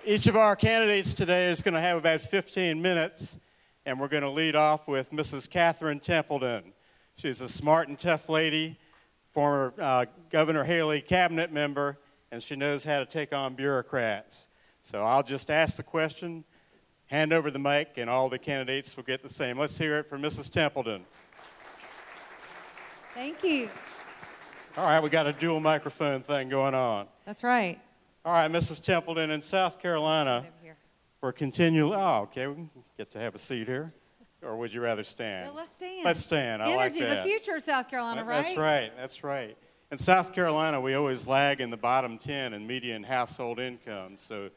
Each of our candidates today is going to have about 15 minutes, and we're going to lead off with Mrs. Catherine Templeton. She's a smart and tough lady, former Governor Haley cabinet member, and she knows how to take on bureaucrats. So I'll just ask the question, hand over the mic, and all the candidates will get the same. Let's hear it from Mrs. Templeton. Thank you. All right, we got a dual microphone thing going on. That's right. All right, Mrs. Templeton, in South Carolina, we're continually, okay, we can get to have a seat here. Or would you rather stand? No, let's stand. Let's stand, I like that. Energy, the future of South Carolina, right? That's right, that's right. In South Carolina, we always lag in the bottom 10 in median household income. So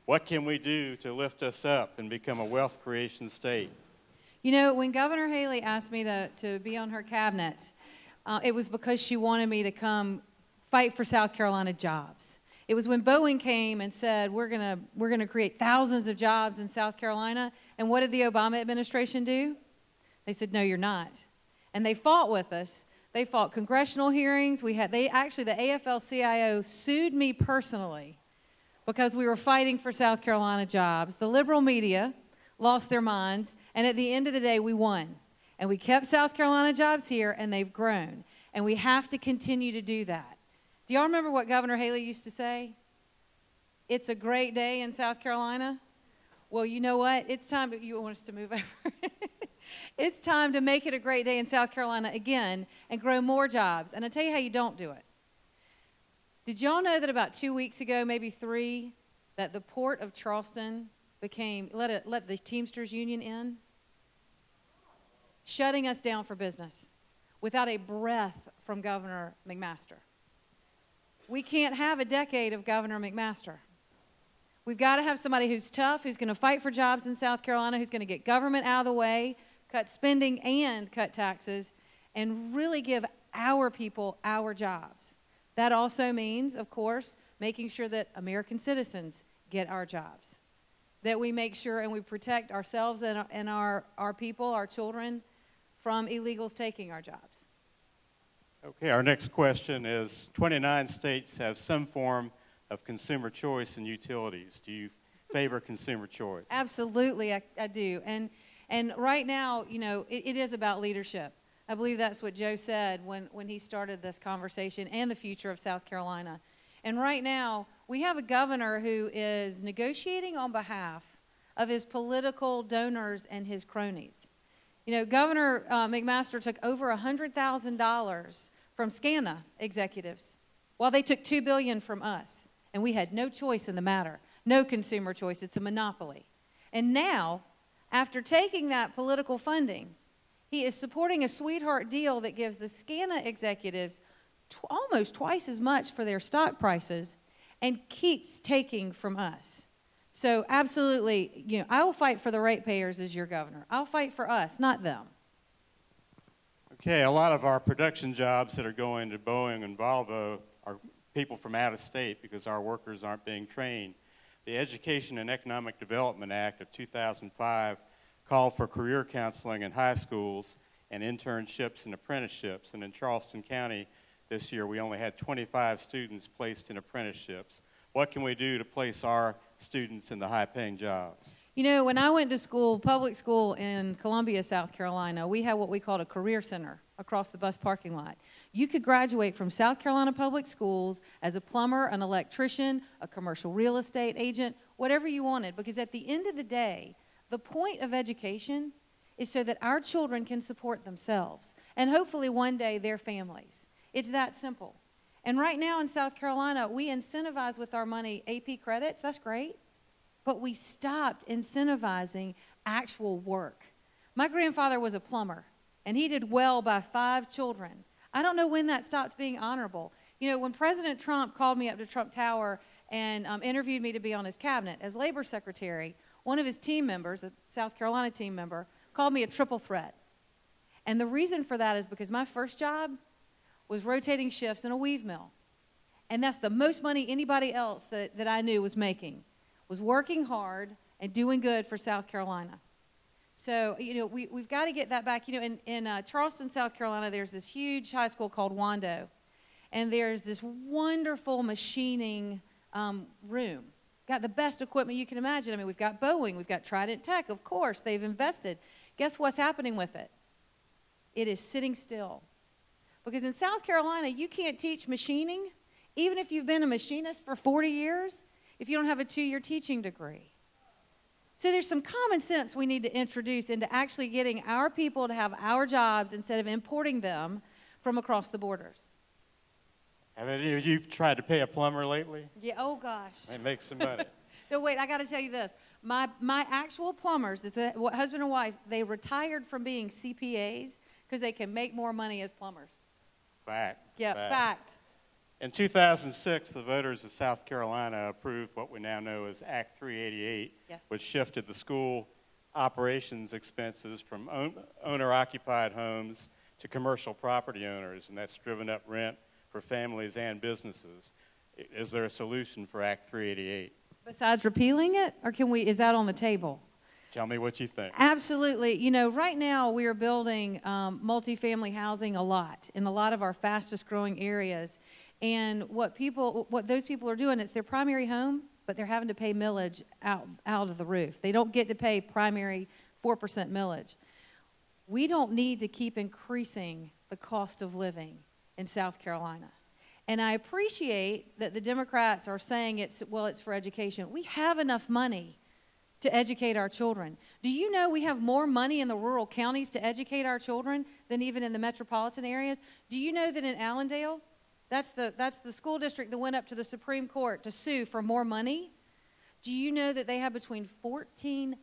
what can we do to lift us up and become a wealth creation state? You know, when Governor Haley asked me to be on her cabinet, it was because she wanted me to come fight for South Carolina jobs. It was when Boeing came and said, we're gonna create thousands of jobs in South Carolina. And what did the Obama administration do? They said, no, you're not. And they fought with us. They fought congressional hearings. The AFL-CIO sued me personally because we were fighting for South Carolina jobs. The liberal media lost their minds, and at the end of the day, we won. And we kept South Carolina jobs here, and they've grown. And we have to continue to do that. Do y'all remember what Governor Haley used to say? It's a great day in South Carolina. Well, you know what? It's time, you want us to move over? It's time to make it a great day in South Carolina again and grow more jobs. And I'll tell you how you don't do it. Did y'all know that about 2 weeks ago, maybe 3, that the Port of Charleston let the Teamsters Union in? Shutting us down for business without a breath from Governor McMaster. We can't have a decade of Governor McMaster. We've got to have somebody who's tough, who's going to fight for jobs in South Carolina, who's going to get government out of the way, cut spending and cut taxes, and really give our people our jobs. That also means, of course, making sure that American citizens get our jobs, that we make sure and we protect ourselves and our people, our children, from illegals taking our jobs. Okay, our next question is, 29 states have some form of consumer choice in utilities. Do you favor consumer choice? Absolutely, I do. And right now, you know, it is about leadership. I believe that's what Joe said when he started this conversation, and the future of South Carolina. And right now, we have a governor who is negotiating on behalf of his political donors and his cronies. You know, Governor McMaster took over $100,000 from SCANA executives, while they took $2 billion from us. And we had no choice in the matter, no consumer choice. It's a monopoly. And now, after taking that political funding, he is supporting a sweetheart deal that gives the SCANA executives almost twice as much for their stock prices and keeps taking from us. So absolutely, you know, I will fight for the ratepayers as your governor. I'll fight for us, not them. Okay, a lot of our production jobs that are going to Boeing and Volvo are people from out of state because our workers aren't being trained. The Education and Economic Development Act of 2005 called for career counseling in high schools and internships and apprenticeships. And in Charleston County this year, we only had 25 students placed in apprenticeships. What can we do to place our students in the high-paying jobs? You know, when I went to school, public school in Columbia, South Carolina, we had what we called a career center across the bus parking lot. You could graduate from South Carolina public schools as a plumber, an electrician, a commercial real estate agent, whatever you wanted, because at the end of the day, the point of education is so that our children can support themselves and hopefully one day their families. It's that simple. And right now in South Carolina, we incentivize with our money AP credits. That's great. But we stopped incentivizing actual work. My grandfather was a plumber, and he did well by 5 children. I don't know when that stopped being honorable. You know, when President Trump called me up to Trump Tower and interviewed me to be on his cabinet as labor secretary, one of his team members, a South Carolina team member, called me a triple threat. And the reason for that is because my first job was rotating shifts in a weave mill. And that's the most money anybody else that I knew was making, was working hard and doing good for South Carolina. So, you know, we've got to get that back. You know, in Charleston, South Carolina, there's this huge high school called Wando. And there's this wonderful machining room got the best equipment you can imagine. I mean, we've got Boeing, we've got Trident Tech, of course, they've invested. Guess what's happening with it? It is sitting still. Because in South Carolina, you can't teach machining, even if you've been a machinist for 40 years, if you don't have a 2-year teaching degree. So there's some common sense we need to introduce into actually getting our people to have our jobs instead of importing them from across the borders. Have any of you tried to pay a plumber lately? Yeah, oh gosh. They make some money. No, wait, I got to tell you this. My actual plumbers, that's a husband and wife, they retired from being CPAs because they can make more money as plumbers. Fact. Yeah, fact. In 2006, the voters of South Carolina approved what we now know as Act 388, Yes. which shifted the school operations expenses from owner-occupied homes to commercial property owners, and that's driven up rent for families and businesses. Is there a solution for Act 388? Besides repealing it, or is that on the table? Tell me what you think. Absolutely. You know, right now we are building multifamily housing a lot in a lot of our fastest growing areas. And what those people are doing, it's their primary home, but they're having to pay millage out of the roof. They don't get to pay primary 4% millage. We don't need to keep increasing the cost of living in South Carolina. And I appreciate that the Democrats are saying it's for education. We have enough money to educate our children. Do you know we have more money in the rural counties to educate our children than even in the metropolitan areas? Do you know that in Allendale, that's the school district that went up to the Supreme Court to sue for more money? Do you know that they have between $14,000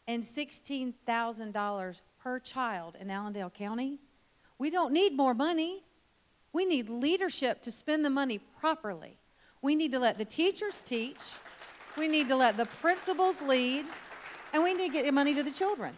and $16,000 per child in Allendale County? We don't need more money. We need leadership to spend the money properly. We need to let the teachers teach. We need to let the principals lead, and we need to get money to the children.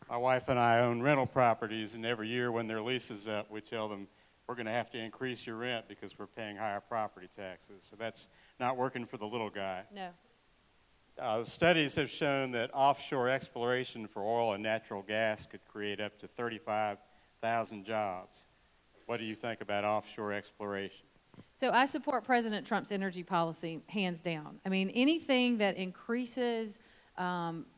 My wife and I own rental properties, and every year when their lease is up, we tell them, we're going to have to increase your rent because we're paying higher property taxes. So that's not working for the little guy. No. Studies have shown that offshore exploration for oil and natural gas could create up to 35,000 jobs. What do you think about offshore exploration? So I support President Trump's energy policy, hands down. I mean, anything that increases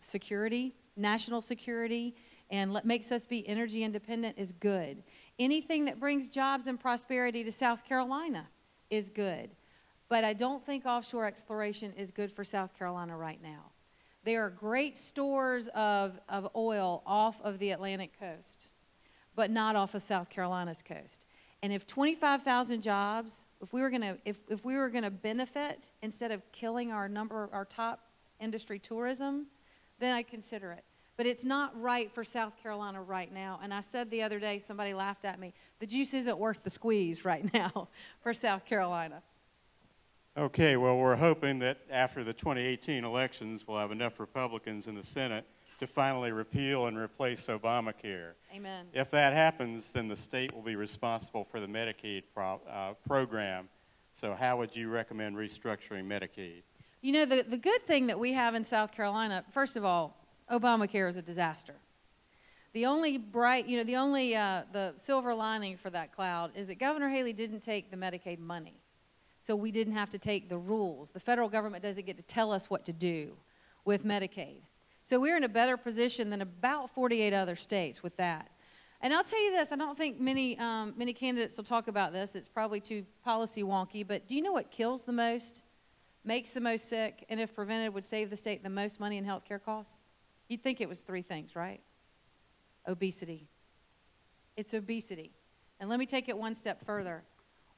security, national security, and makes us be energy independent is good. Anything that brings jobs and prosperity to South Carolina is good. But I don't think offshore exploration is good for South Carolina right now. There are great stores of oil off of the Atlantic coast, but not off of South Carolina's coast. And if 25,000 jobs, if we were going to benefit instead of killing our top industry tourism, then I'd consider it. But it's not right for South Carolina right now. And I said the other day, somebody laughed at me, the juice isn't worth the squeeze right now for South Carolina. Okay, well, we're hoping that after the 2018 elections, we'll have enough Republicans in the Senate to finally repeal and replace Obamacare. Amen. If that happens, then the state will be responsible for the Medicaid program. So how would you recommend restructuring Medicaid? You know, the good thing that we have in South Carolina, first of all, Obamacare is a disaster. The only the silver lining for that cloud is that Governor Haley didn't take the Medicaid money. So we didn't have to take the rules. The federal government doesn't get to tell us what to do with Medicaid. So we're in a better position than about 48 other states with that. And I'll tell you this, I don't think many candidates will talk about this. It's probably too policy wonky, but do you know what kills the most, makes the most sick, and if prevented would save the state the most money in health care costs? You'd think it was 3 things, right? Obesity. It's obesity. And let me take it one step further.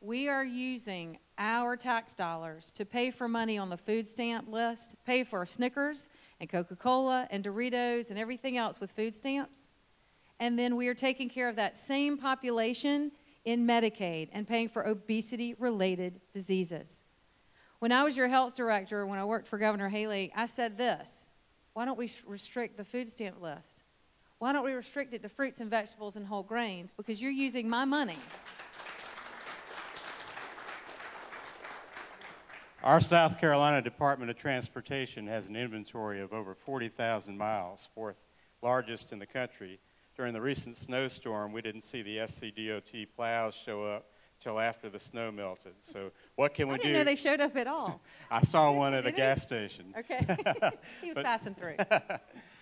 We are using our tax dollars to pay for money on the food stamp list, pay for Snickers and Coca-Cola and Doritos and everything else with food stamps. And then we are taking care of that same population in Medicaid and paying for obesity-related diseases. When I was your health director, when I worked for Governor Haley, I said this, why don't we restrict the food stamp list? Why don't we restrict it to fruits and vegetables and whole grains? Because you're using my money. Our South Carolina Department of Transportation has an inventory of over 40,000 miles, 4th largest in the country. During the recent snowstorm, we didn't see the SCDOT plows show up till after the snow melted. So what can we do? I didn't know they showed up at all. I saw one at a gas station. Okay. He was passing through.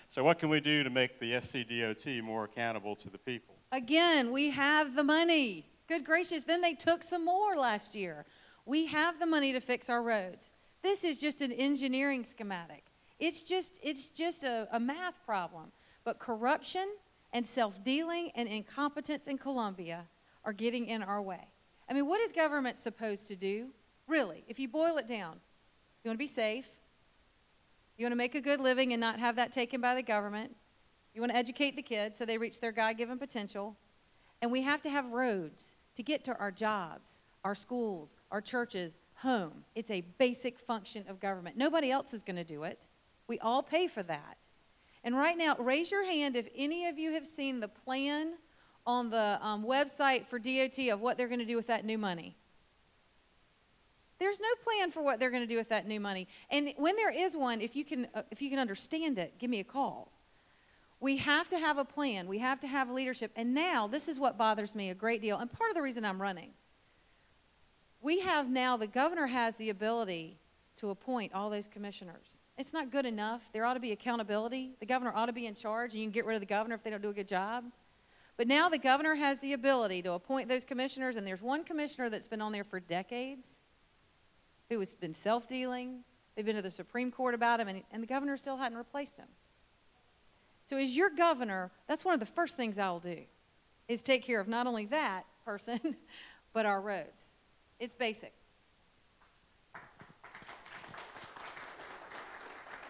So what can we do to make the SCDOT more accountable to the people? Again, we have the money. Good gracious, then they took some more last year. We have the money to fix our roads. This is just an engineering schematic. It's just a math problem. But corruption and self-dealing and incompetence in Columbia are getting in our way. I mean, what is government supposed to do? Really, if you boil it down, you want to be safe. You want to make a good living and not have that taken by the government. You want to educate the kids so they reach their God-given potential. And we have to have roads to get to our jobs, our schools, our churches, home. It's a basic function of government. Nobody else is going to do it. We all pay for that. And right now, raise your hand if any of you have seen the plan on the website for DOT of what they're going to do with that new money. There's no plan for what they're going to do with that new money. And when there is one, if you can understand it, give me a call. We have to have a plan. We have to have leadership. And now, this is what bothers me a great deal, and part of the reason I'm running. We have now, the governor has the ability to appoint all those commissioners. It's not good enough. There ought to be accountability. The governor ought to be in charge, and you can get rid of the governor if they don't do a good job. But now the governor has the ability to appoint those commissioners, and there's one commissioner that's been on there for decades who has been self-dealing. They've been to the Supreme Court about him, and the governor still hadn't replaced him. So as your governor, that's one of the first things I'll do, is take care of not only that person, but our roads. It's basic.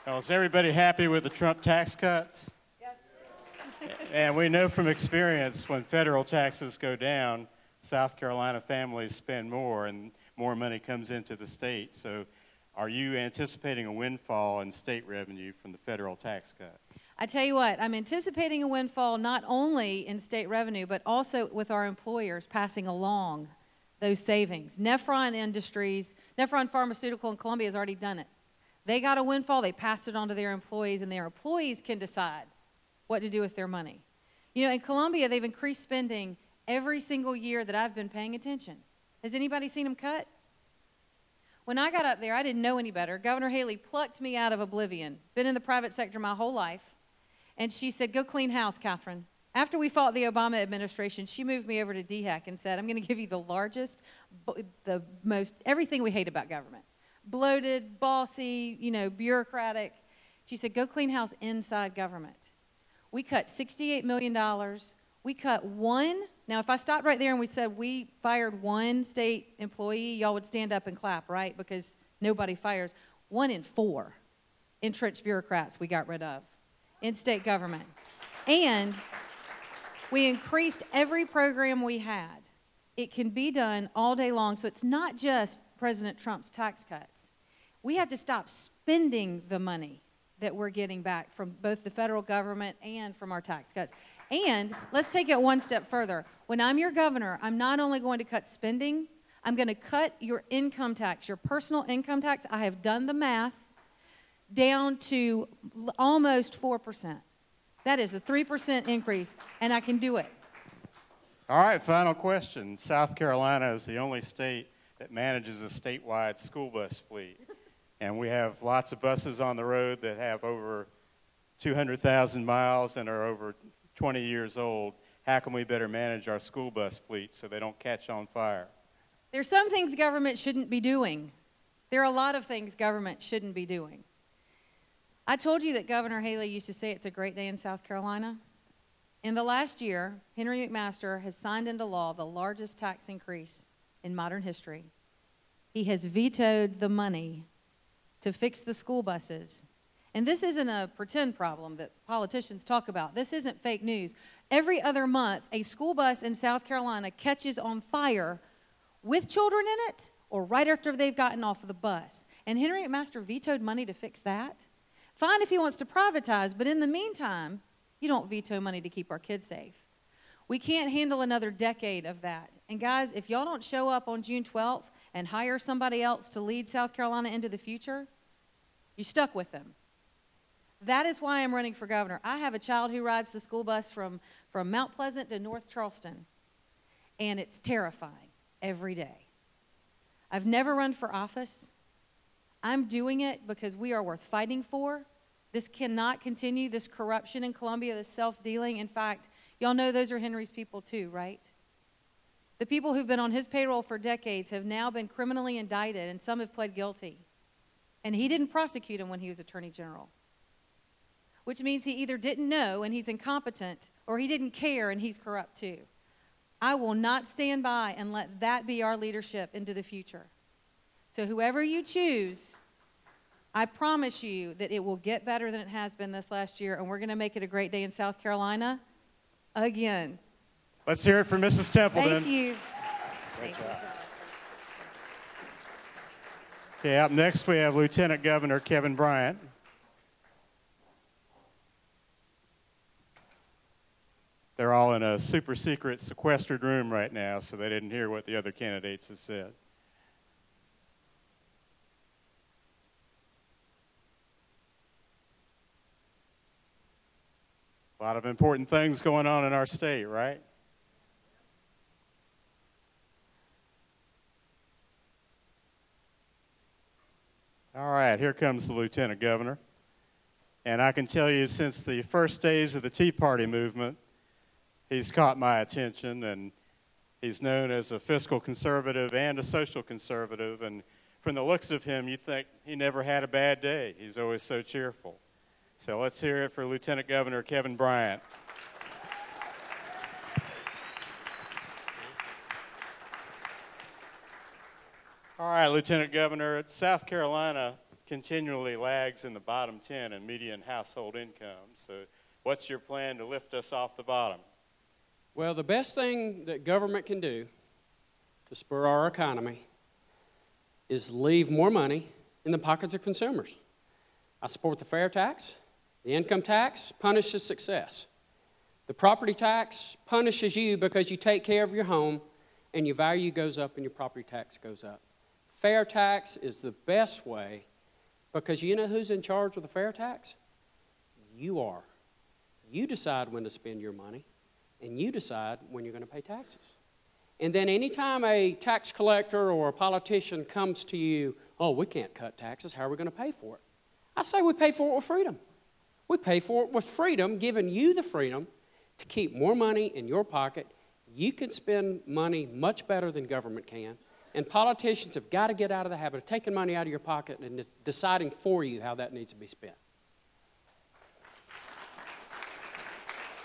Well, is everybody happy with the Trump tax cuts? Yes. And we know from experience when federal taxes go down, South Carolina families spend more and more money comes into the state. So are you anticipating a windfall in state revenue from the federal tax cut? I tell you what, I'm anticipating a windfall not only in state revenue, but also with our employers passing along those savings. Nephron Industries, Nephron Pharmaceutical in Columbia has already done it. They got a windfall, they passed it on to their employees, and their employees can decide what to do with their money. You know, in Columbia, they've increased spending every single year that I've been paying attention. Has anybody seen them cut? When I got up there, I didn't know any better. Governor Haley plucked me out of oblivion. Been in the private sector my whole life. And she said, go clean house, Catherine. After we fought the Obama administration, she moved me over to DHEC and said, I'm going to give you the largest, the most, everything we hate about government. Bloated, bossy, you know, bureaucratic. She said, go clean house inside government. We cut $68 million. We cut one. Now, if I stopped right there and we said we fired one state employee, y'all would stand up and clap, right? Because nobody fires. 1 in 4 entrenched bureaucrats we got rid of in state government. And we increased every program we had. It can be done all day long, so it's not just President Trump's tax cuts. We have to stop spending the money that we're getting back from both the federal government and from our tax cuts. And let's take it one step further. When I'm your governor, I'm not only going to cut spending, I'm going to cut your income tax, your personal income tax. I have done the math down to almost 4%. That is a 3% increase, and I can do it. All right, final question. South Carolina is the only state that manages a statewide school bus fleet. And we have lots of buses on the road that have over 200,000 miles and are over 20 years old. How can we better manage our school bus fleet so they don't catch on fire? There's some things government shouldn't be doing. There are a lot of things government shouldn't be doing. I told you that Governor Haley used to say it's a great day in South Carolina. In the last year, Henry McMaster has signed into law the largest tax increase in modern history. He has vetoed the money to fix the school buses. And this isn't a pretend problem that politicians talk about. This isn't fake news. Every other month, a school bus in South Carolina catches on fire with children in it or right after they've gotten off of the bus. And Henry McMaster vetoed money to fix that. Fine if he wants to privatize, but in the meantime, you don't veto money to keep our kids safe. We can't handle another decade of that. And guys, if y'all don't show up on June 12th and hire somebody else to lead South Carolina into the future, you're stuck with them. That is why I'm running for governor. I have a child who rides the school bus from Mount Pleasant to North Charleston, and it's terrifying. every day. I've never run for office. I'm doing it because we are worth fighting for. This cannot continue, this corruption in Columbia, this self-dealing. In fact, y'all know those are Henry's people too, right? The people who've been on his payroll for decades have now been criminally indicted, and some have pled guilty. And he didn't prosecute him when he was Attorney General, which means he either didn't know and he's incompetent, or he didn't care and he's corrupt too. I will not stand by and let that be our leadership into the future. So whoever you choose, I promise you that it will get better than it has been this last year, and we're going to make it a great day in South Carolina again. Let's hear it for Mrs. Templeton. Thank you. Great job. Okay, up next we have Lieutenant Governor Kevin Bryant. They're all in a super secret sequestered room right now, so they didn't hear what the other candidates had said. A lot of important things going on in our state, right? All right, here comes the Lieutenant Governor. And I can tell you, since the first days of the Tea Party movement, he's caught my attention, and he's known as a fiscal conservative and a social conservative. And from the looks of him, you think he never had a bad day. He's always so cheerful. So let's hear it for Lieutenant Governor Kevin Bryant. All right, Lieutenant Governor, South Carolina continually lags in the bottom 10 in median household income. So what's your plan to lift us off the bottom? Well, the best thing that government can do to spur our economy is leave more money in the pockets of consumers. I support the fair tax. The income tax punishes success. The property tax punishes you because you take care of your home and your value goes up and your property tax goes up. Fair tax is the best way, because you know who's in charge of the fair tax? You are. You decide when to spend your money, and you decide when you're going to pay taxes. And then anytime a tax collector or a politician comes to you, oh, we can't cut taxes, how are we going to pay for it? I say we pay for it with freedom. We pay for it with freedom, giving you the freedom to keep more money in your pocket. You can spend money much better than government can. And politicians have got to get out of the habit of taking money out of your pocket and deciding for you how that needs to be spent.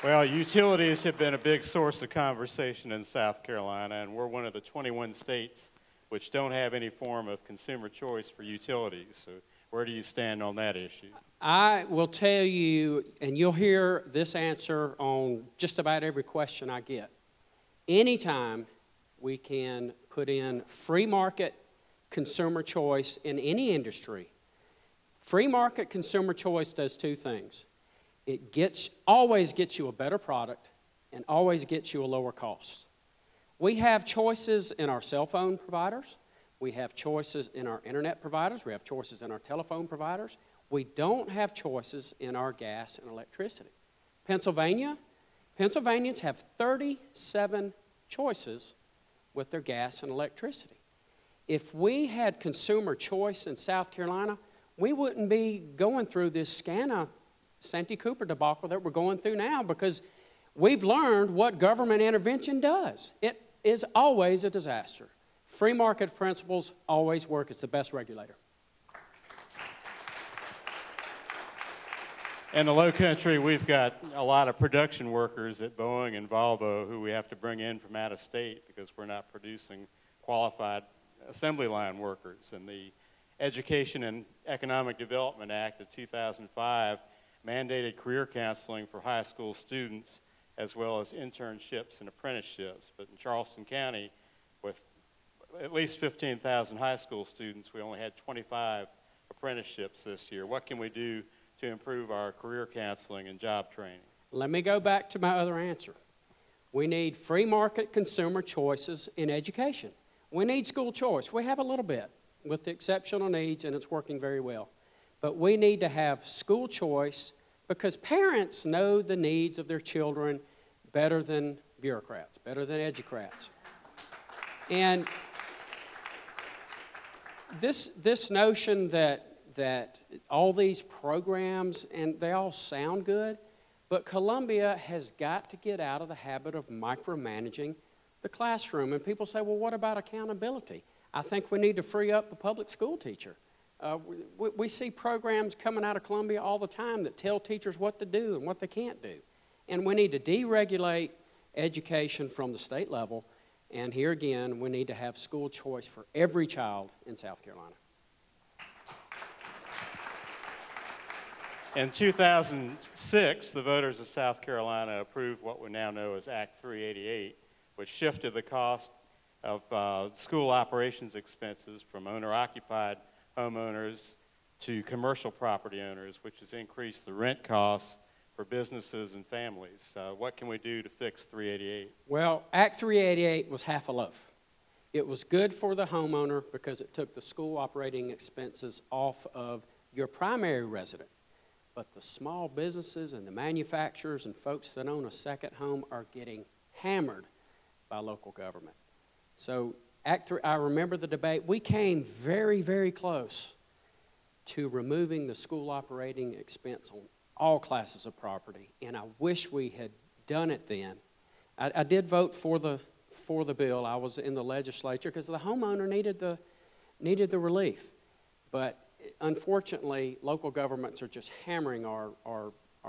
Well, utilities have been a big source of conversation in South Carolina, and we're one of the 21 states which don't have any form of consumer choice for utilities. So where do you stand on that issue? I will tell you, and you'll hear this answer on just about every question I get. Anytime we can put in free market consumer choice in any industry, free market consumer choice does two things. It always gets you a better product and always gets you a lower cost. We have choices in our cell phone providers. We have choices in our internet providers. We have choices in our telephone providers. We don't have choices in our gas and electricity. Pennsylvanians have 37 choices with their gas and electricity. If we had consumer choice in South Carolina, we wouldn't be going through this Santee Cooper debacle that we're going through now, because we've learned what government intervention does. It is always a disaster. Free market principles always work. It's the best regulator. In the low country, we've got a lot of production workers at Boeing and Volvo who we have to bring in from out of state because we're not producing qualified assembly line workers. And the Education and Economic Development Act of 2005 mandated career counseling for high school students as well as internships and apprenticeships. But in Charleston County, with at least 15,000 high school students, we only had 25 apprenticeships this year. What can we do to improve our career counseling and job training? Let me go back to my other answer. We need free market consumer choices in education. We need school choice. We have a little bit with the exceptional needs, and it's working very well. But we need to have school choice because parents know the needs of their children better than bureaucrats, better than educrats. And this notion that all these programs, and they all sound good, but Columbia has got to get out of the habit of micromanaging the classroom. And people say, well, what about accountability? I think we need to free up the public school teacher. We see programs coming out of Columbia all the time that tell teachers what to do and what they can't do. And we need to deregulate education from the state level. And here again, we need to have school choice for every child in South Carolina. In 2006, the voters of South Carolina approved what we now know as Act 388, which shifted the cost of school operations expenses from owner-occupied homeowners to commercial property owners, which has increased the rent costs for businesses and families. What can we do to fix 388? Well, Act 388 was half a loaf. It was good for the homeowner because it took the school operating expenses off of your primary resident. But the small businesses and the manufacturers and folks that own a second home are getting hammered by local government. So Act 3, I remember the debate. We came very, very close to removing the school operating expense on all classes of property, and I wish we had done it then. I did vote for the bill. I was in the legislature because the homeowner needed the relief. But unfortunately, local governments are just hammering our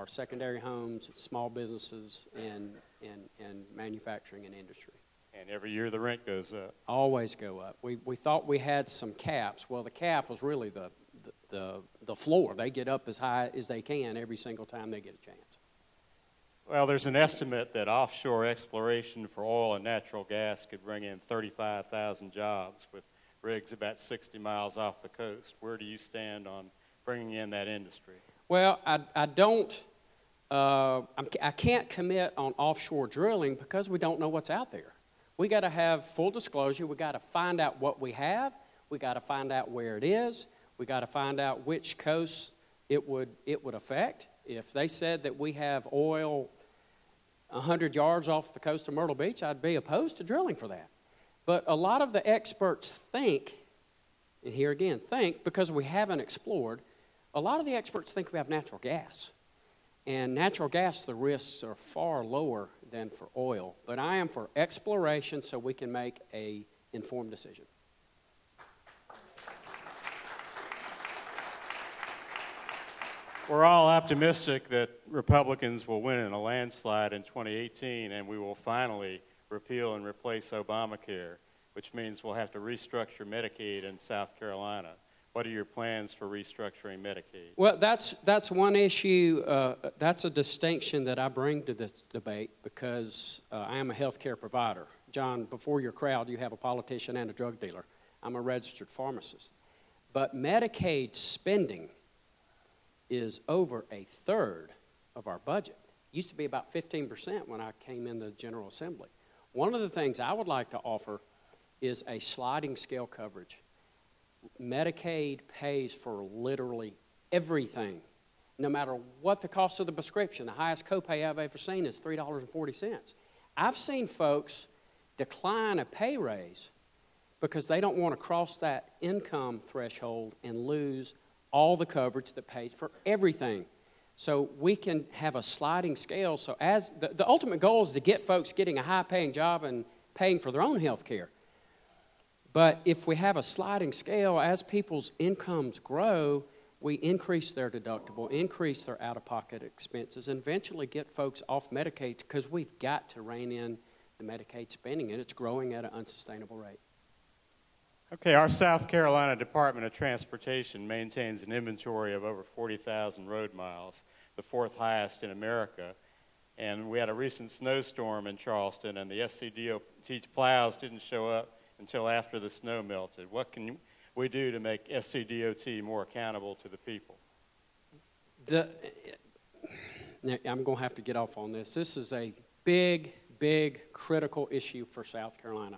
secondary homes, small businesses, and manufacturing and industry. And every year the rent goes up. Always go up. We thought we had some caps. Well, the cap was really the floor. They get up as high as they can every single time they get a chance. Well, there's an estimate that offshore exploration for oil and natural gas could bring in 35,000 jobs with rigs about 60 miles off the coast. Where do you stand on bringing in that industry? Well, I can't commit on offshore drilling because we don't know what's out there. We got to have full disclosure. We got to find out what we have. We got to find out where it is. We got to find out which coast it would affect. If they said that we have oil 100 yards off the coast of Myrtle Beach, I'd be opposed to drilling for that. But a lot of the experts think, and here again, think, because we haven't explored, a lot of the experts think we have natural gas. And natural gas, the risks are far lower than for oil. But I am for exploration so we can make an informed decision. We're all optimistic that Republicans will win in a landslide in 2018, and we will finally repeal and replace Obamacare, which means we'll have to restructure Medicaid in South Carolina. What are your plans for restructuring Medicaid? Well, that's one issue. That's a distinction that I bring to this debate because I am a health care provider. John, before your crowd, you have a politician and a drug dealer. I'm a registered pharmacist. But Medicaid spending is over a third of our budget. It used to be about 15% when I came in the General Assembly. One of the things I would like to offer is a sliding scale coverage. Medicaid pays for literally everything, no matter what the cost of the prescription. The highest copay I've ever seen is $3.40. I've seen folks decline a pay raise because they don't want to cross that income threshold and lose all the coverage that pays for everything. So we can have a sliding scale. So as the ultimate goal is to get folks getting a high-paying job and paying for their own health care. But if we have a sliding scale, as people's incomes grow, we increase their deductible, increase their out-of-pocket expenses, and eventually get folks off Medicaid because we've got to rein in the Medicaid spending, and it's growing at an unsustainable rate. Okay, our South Carolina Department of Transportation maintains an inventory of over 40,000 road miles, the fourth highest in America. And we had a recent snowstorm in Charleston, and the SCDOT plows didn't show up until after the snow melted. What can we do to make SCDOT more accountable to the people? I'm going to have to get off on this. This is a big, big, critical issue for South Carolina.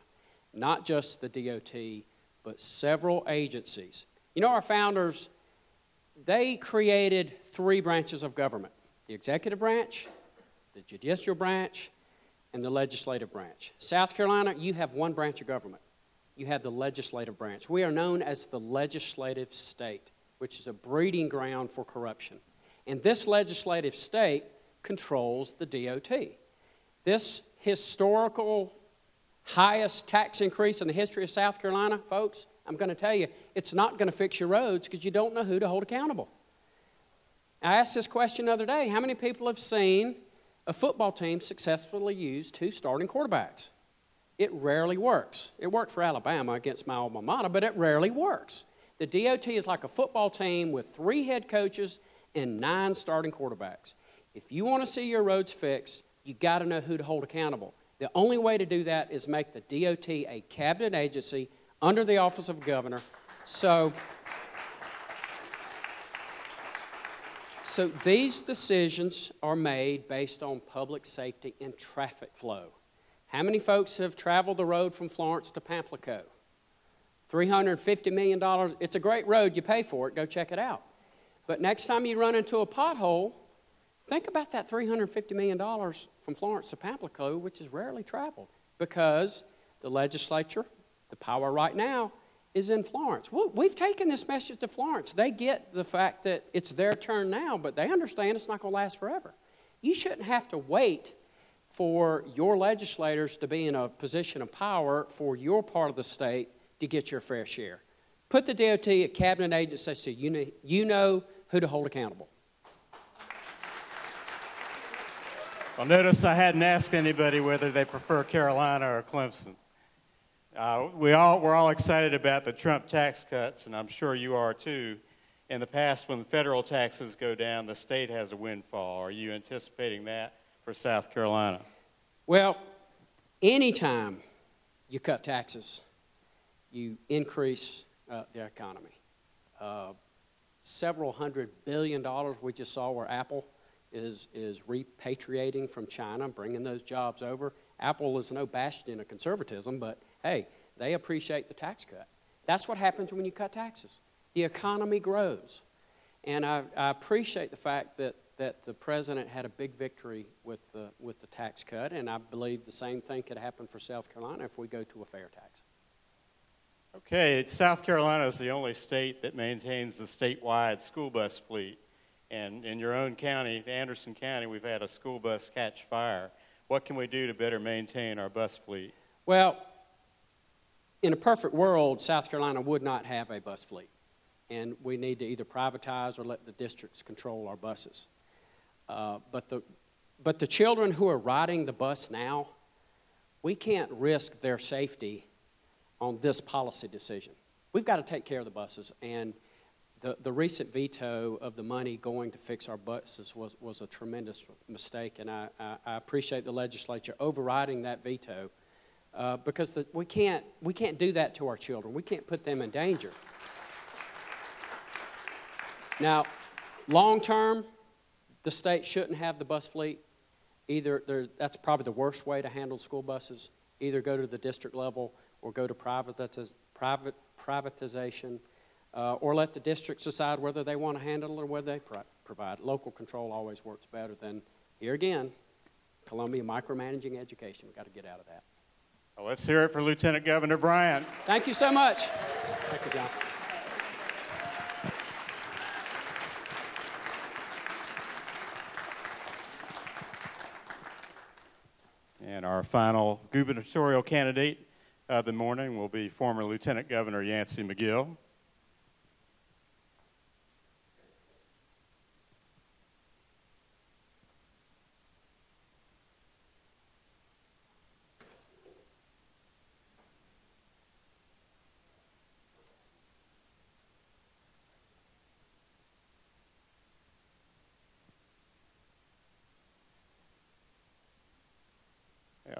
Not just the DOT, but several agencies. You know, our founders, they created 3 branches of government: the executive branch, the judicial branch, and the legislative branch. South Carolina, you have 1 branch of government. you have the legislative branch. We are known as the legislative state, which is a breeding ground for corruption. And this legislative state controls the DOT. This historical highest tax increase in the history of South Carolina, folks, I'm going to tell you, it's not going to fix your roads because you don't know who to hold accountable. I asked this question the other day. How many people have seen a football team successfully use 2 starting quarterbacks? It rarely works. It worked for Alabama against my alma mater, but it rarely works. The DOT is like a football team with 3 head coaches and 9 starting quarterbacks. If you want to see your roads fixed, you got to know who to hold accountable. The only way to do that is make the DOT a cabinet agency under the office of governor. So these decisions are made based on public safety and traffic flow. How many folks have traveled the road from Florence to Pamplico? $350 million. It's a great road. You pay for it. Go check it out. But next time you run into a pothole, think about that $350 million from Florence to Pamplico, which is rarely traveled, because the legislature, the power right now, is in Florence. We've taken this message to Florence. They get the fact that it's their turn now, but they understand it's not going to last forever. You shouldn't have to wait for your legislators to be in a position of power for your part of the state to get your fair share. Put the DOT a cabinet agency so you know who to hold accountable. Well, notice I hadn't asked anybody whether they prefer Carolina or Clemson. We're all excited about the Trump tax cuts, and I'm sure you are too. In the past, when the federal taxes go down, the state has a windfall. Are you anticipating that for South Carolina? Well, anytime you cut taxes, you increase the economy. Several $100 billion we just saw where Apple is repatriating from China, bringing those jobs over. Apple is no bastion of conservatism, but hey, they appreciate the tax cut. That's what happens when you cut taxes. The economy grows. And I appreciate the fact that the president had a big victory with the tax cut, and I believe the same thing could happen for South Carolina if we go to a fair tax. Okay, South Carolina is the only state that maintains the statewide school bus fleet. And in your own county, Anderson County, we've had a school bus catch fire. What can we do to better maintain our bus fleet? Well, in a perfect world, South Carolina would not have a bus fleet. And we need to either privatize or let the districts control our buses. But the children who are riding the bus now, we can't risk their safety on this policy decision. We've got to take care of the buses. And the recent veto of the money going to fix our buses was a tremendous mistake, and I appreciate the legislature overriding that veto because we can't do that to our children. We can't put them in danger. Now, long term, the state shouldn't have the bus fleet. That's probably the worst way to handle school buses. Either go to the district level or go to privatization. Or let the districts decide whether they want to handle it or whether they provide. Local control always works better than, here again, Columbia micromanaging education. We've got to get out of that. Well, let's hear it for Lieutenant Governor Bryant. Thank you so much. Thank you, John. And our final gubernatorial candidate of the morning will be former Lieutenant Governor Yancey McGill.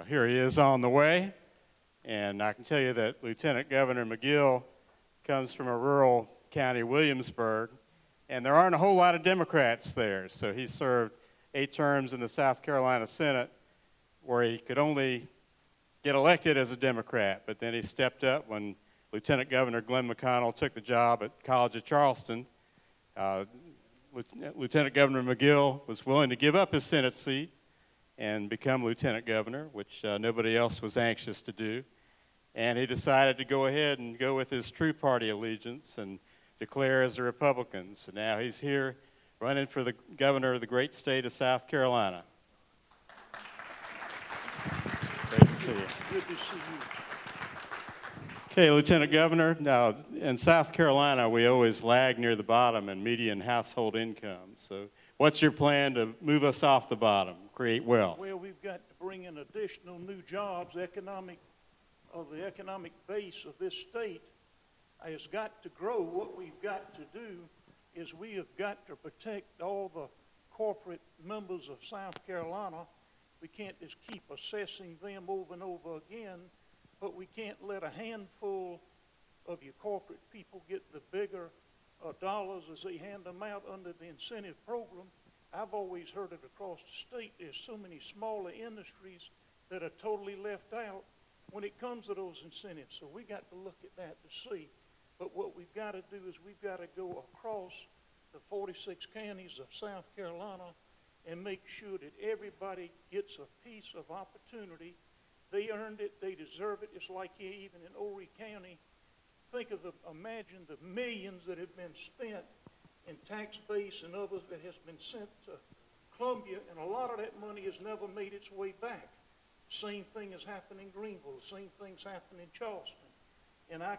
Here he is on the way, and I can tell you that Lieutenant Governor McGill comes from a rural county, Williamsburg, and there aren't a whole lot of Democrats there. So he served 8 terms in the South Carolina Senate where he could only get elected as a Democrat, but then he stepped up when Lieutenant Governor Glenn McConnell took the job at College of Charleston. Lieutenant Governor McGill was willing to give up his Senate seat and become lieutenant governor, which nobody else was anxious to do. And he decided to go ahead and go with his true party allegiance and declare as a Republican. So now he's here running for the governor of the great state of South Carolina. Great to see you. Good to see you. Okay, Lieutenant Governor, now in South Carolina, we always lag near the bottom in median household income. So what's your plan to move us off the bottom, create wealth? Well, we've got to bring in additional new jobs. The economic base of this state has got to grow. What we've got to do is we have got to protect all the corporate members of South Carolina. We can't just keep assessing them over and over again, but we can't let a handful of your corporate people get the bigger dollars as they hand them out under the incentive program. I've always heard it across the state. There's so many smaller industries that are totally left out when it comes to those incentives. So we got to look at that to see. But what we've got to do is we've got to go across the 46 counties of South Carolina and make sure that everybody gets a piece of opportunity. They earned it, they deserve it. It's like here, even in Horry County. Imagine the millions that have been spent in tax base and others that has been sent to Columbia, and a lot of that money has never made its way back. The same thing has happened in Greenville. The same thing's happened in Charleston. And I'm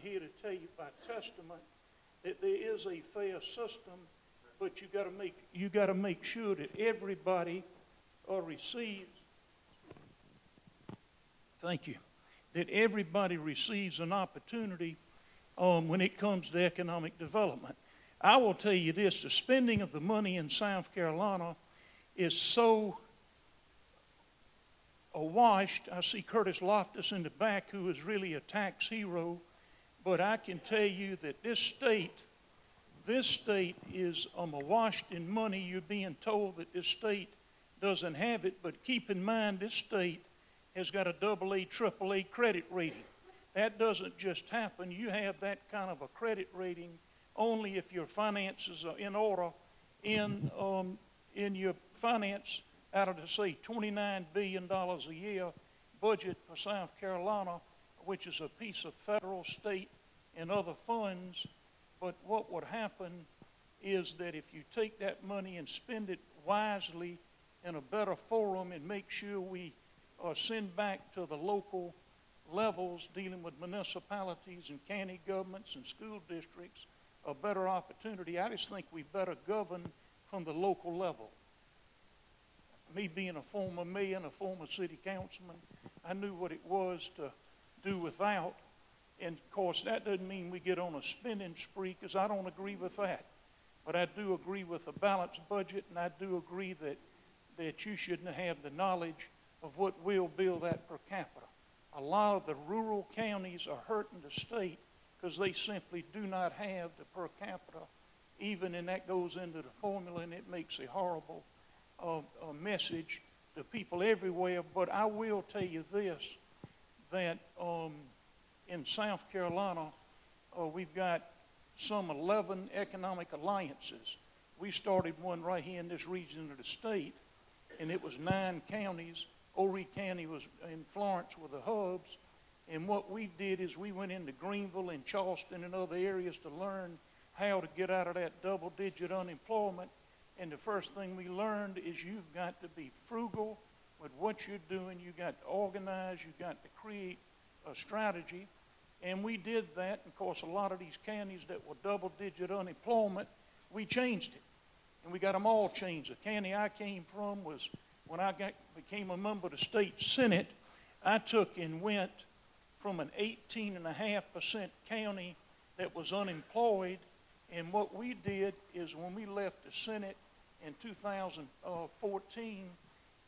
here to tell you by testament that there is a fair system, but you got to make sure that everybody receives. Thank you. That everybody receives an opportunity when it comes to economic development. I will tell you this: the spending of the money in South Carolina is so awashed. I see Curtis Loftus in the back, who is really a tax hero, but I can tell you that this state is awashed in money. You're being told that this state doesn't have it, but keep in mind this state has got a AA, AAA credit rating. That doesn't just happen. You have that kind of a credit rating only if your finances are in order. In your finance, out of the, say, $29 billion a year budget for South Carolina, which is a piece of federal, state, and other funds. But what would happen is that if you take that money and spend it wisely in a better forum and make sure we send back to the local levels dealing with municipalities and county governments and school districts a better opportunity, I just think we better govern from the local level. Me being a former mayor and a former city councilman, I knew what it was to do without. And of course, that doesn't mean we get on a spending spree, because I don't agree with that. But I do agree with a balanced budget, and I do agree that you shouldn't have the knowledge of what will build that per capita. A lot of the rural counties are hurting the state because they simply do not have the per capita, even, and that goes into the formula, and it makes a horrible a message to people everywhere. But I will tell you this, that in South Carolina, we've got some 11 economic alliances. We started one right here in this region of the state, and it was 9 counties. Horry County was in Florence were the hubs. And what we did is we went into Greenville and Charleston and other areas to learn how to get out of that double-digit unemployment. And the first thing we learned is you've got to be frugal with what you're doing. You've got to organize. You've got to create a strategy. And we did that. And of course, a lot of these counties that were double-digit unemployment, we changed it. And we got them all changed. The county I came from was, when I became a member of the state Senate, I took and went from an 18.5% county that was unemployed. And what we did is when we left the Senate in 2014,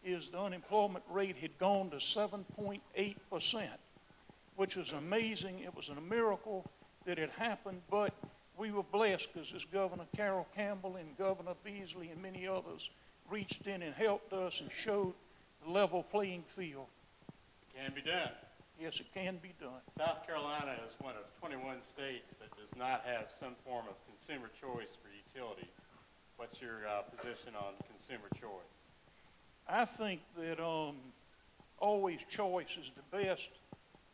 is the unemployment rate had gone to 7.8%, which was amazing. It was a miracle that it happened, but we were blessed because this Governor Carroll Campbell and Governor Beasley and many others reached in and helped us and showed the level playing field. It can be done. Yes, it can be done. South Carolina is one of 21 states that does not have some form of consumer choice for utilities. What's your position on consumer choice? I think that always choice is the best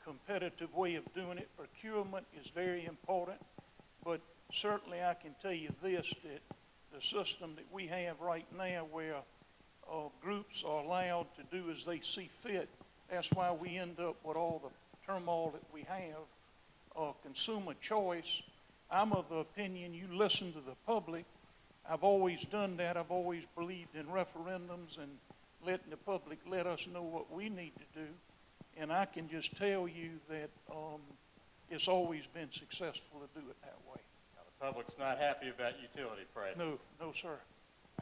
competitive way of doing it. Procurement is very important, but certainly I can tell you this, that the system that we have right now where groups are allowed to do as they see fit, that's why we end up with all the turmoil that we have. Consumer choice, I'm of the opinion you listen to the public. I've always done that. I've always believed in referendums and letting the public let us know what we need to do. And I can just tell you that it's always been successful to do it that way. Now, the public's not happy about utility prices. No, no, sir.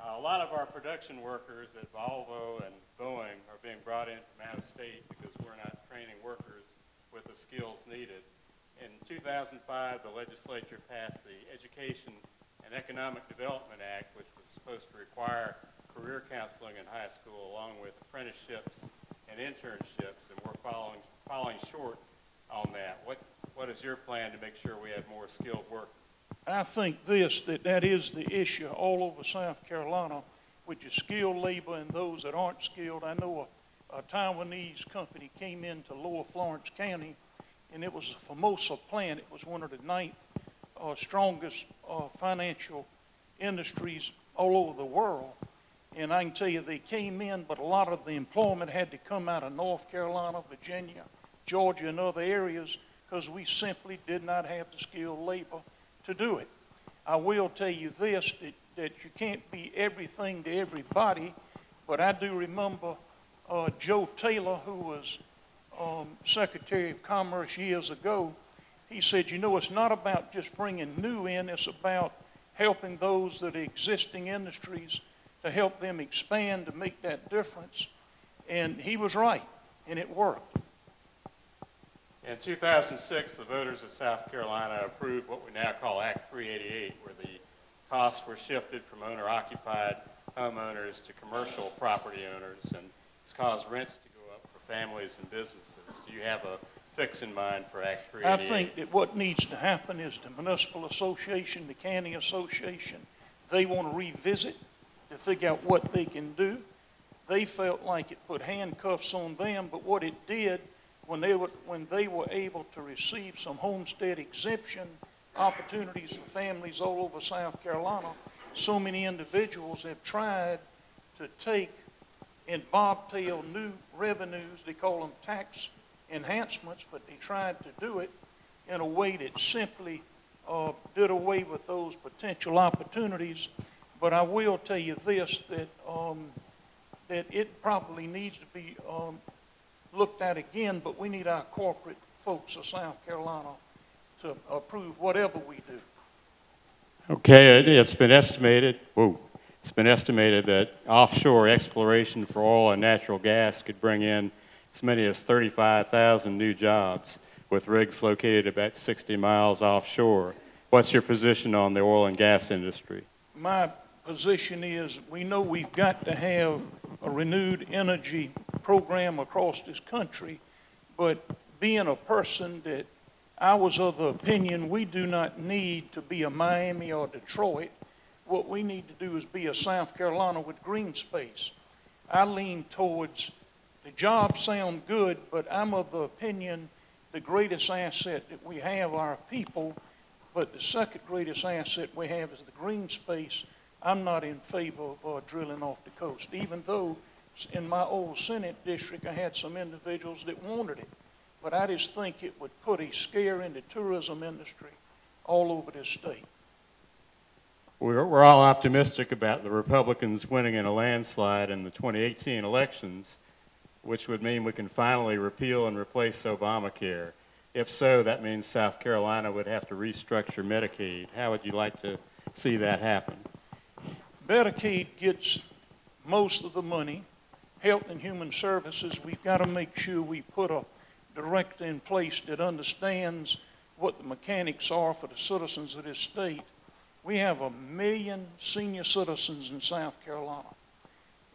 A lot of our production workers at Volvo and Boeing are being brought in from out of state because we're not training workers with the skills needed. In 2005, the legislature passed the Education and Economic Development Act, which was supposed to require career counseling in high school along with apprenticeships and internships, and we're falling short on that. What is your plan to make sure we have more skilled workers? I think that is the issue all over South Carolina with your skilled labor and those that aren't skilled. I know a Taiwanese company came into Lower Florence County, and it was a Formosa plant. It was one of the 9th strongest financial industries all over the world. And I can tell you they came in, but a lot of the employment had to come out of North Carolina, Virginia, Georgia, and other areas because we simply did not have the skilled labor to do it. I will tell you this, that you can't be everything to everybody, but I do remember Joe Taylor, who was Secretary of Commerce years ago. He said, you know, it's not about just bringing new in, it's about helping those that are existing industries to help them expand, to make that difference. And he was right, and it worked. In 2006, the voters of South Carolina approved what we now call Act 388, where the costs were shifted from owner-occupied homeowners to commercial property owners, and it's caused rents to go up for families and businesses. Do you have a fix in mind for Act 388? I think that what needs to happen is the municipal association, the county association, they want to revisit to figure out what they can do. They felt like it put handcuffs on them, but what it did, when they were able to receive some homestead exemption opportunities for families all over South Carolina, so many individuals have tried to take and bobtail new revenues. They call them tax enhancements, but they tried to do it in a way that simply did away with those potential opportunities. But I will tell you this, that it probably needs to be looked at again, but we need our corporate folks of South Carolina to approve whatever we do. Okay, it's been estimated that offshore exploration for oil and natural gas could bring in as many as 35,000 new jobs with rigs located about 60 miles offshore. What's your position on the oil and gas industry? My position is we know we've got to have a renewed energy program across this country, but being a person that I was of the opinion we do not need to be a Miami or Detroit. What we need to do is be a South Carolina with green space. I lean towards the jobs sound good, but I'm of the opinion the greatest asset that we have are our people, but the second greatest asset we have is the green space. I'm not in favor of drilling off the coast, even though in my old Senate district I had some individuals that wanted it. But I just think it would put a scare in the tourism industry all over this state. We're all optimistic about the Republicans winning in a landslide in the 2018 elections, which would mean we can finally repeal and replace Obamacare. If so, that means South Carolina would have to restructure Medicaid. How would you like to see that happen? Medicaid gets most of the money. Health and Human Services, we've got to make sure we put a director in place that understands what the mechanics are for the citizens of this state. We have 1 million senior citizens in South Carolina.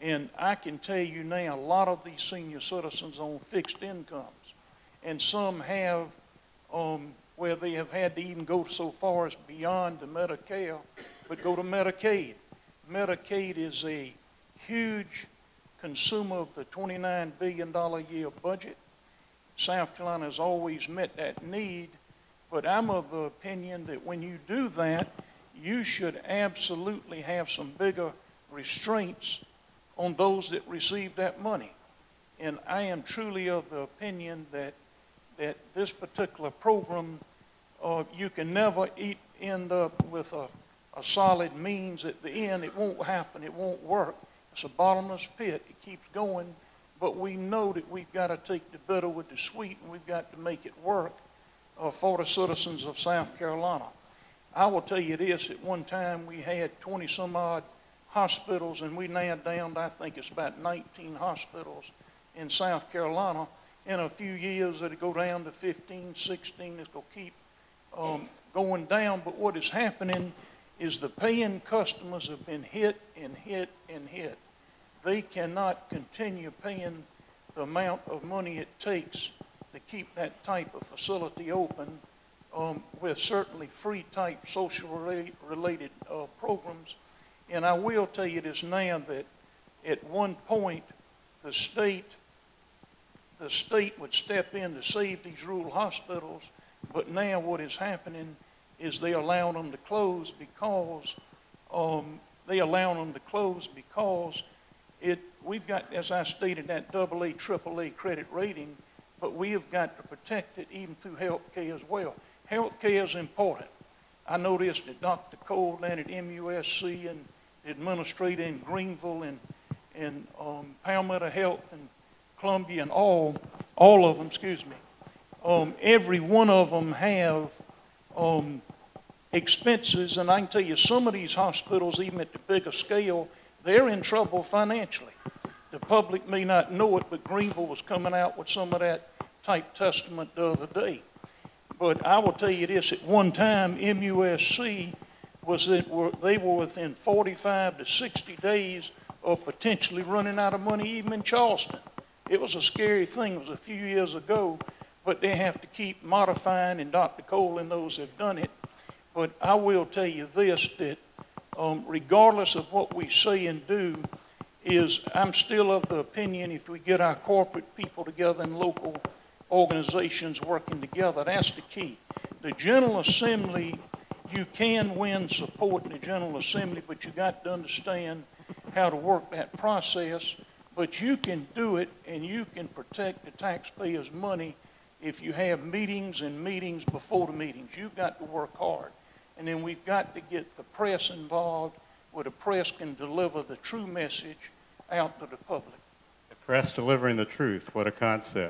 And I can tell you now, a lot of these senior citizens on fixed incomes. And some have where they have had to even go so far as beyond the Medicare, but go to Medicaid. Medicaid is a huge consumer of the $29 billion a year budget. South Carolina has always met that need, but I'm of the opinion that when you do that, you should absolutely have some bigger restraints on those that receive that money. And I am truly of the opinion that this particular program, you can never end up with a solid means at the end. It won't happen. It won't work. It's a bottomless pit. It keeps going. But we know that we've got to take the bitter with the sweet, and we've got to make it work for the citizens of South Carolina. I will tell you this, at one time we had 20-some-odd hospitals, and we now down to, I think it's about 19 hospitals in South Carolina. In a few years, it'll go down to 15, 16. It's going to keep going down. But what is happening is the paying customers have been hit and hit and hit. They cannot continue paying the amount of money it takes to keep that type of facility open with certainly free type social related programs. And I will tell you this now, that at one point the state would step in to save these rural hospitals, but now what is happening is they allow them to close because we've got, as I stated, that AA, AAA credit rating, but we have got to protect it even through health care as well. Health care is important. I noticed that Dr. Cole down at MUSC and the administrator in Greenville and Palmetto Health and Columbia and all of them, excuse me, every one of them have expenses, and I can tell you some of these hospitals, even at the bigger scale, they're in trouble financially. The public may not know it, but Greenville was coming out with some of that type testament the other day. But I will tell you this, at one time, MUSC they were within 45 to 60 days of potentially running out of money, even in Charleston. It was a scary thing. It was a few years ago, but they have to keep modifying, and Dr. Cole and those have done it. But I will tell you this, that regardless of what we say and do, I'm still of the opinion if we get our corporate people together and local organizations working together, that's the key. The General Assembly, you can win support in the General Assembly, but you got to understand how to work that process. But you can do it, and you can protect the taxpayers' money if you have meetings and meetings before the meetings. You've got to work hard. And then we've got to get the press involved, where the press can deliver the true message out to the public. The press delivering the truth, what a concept.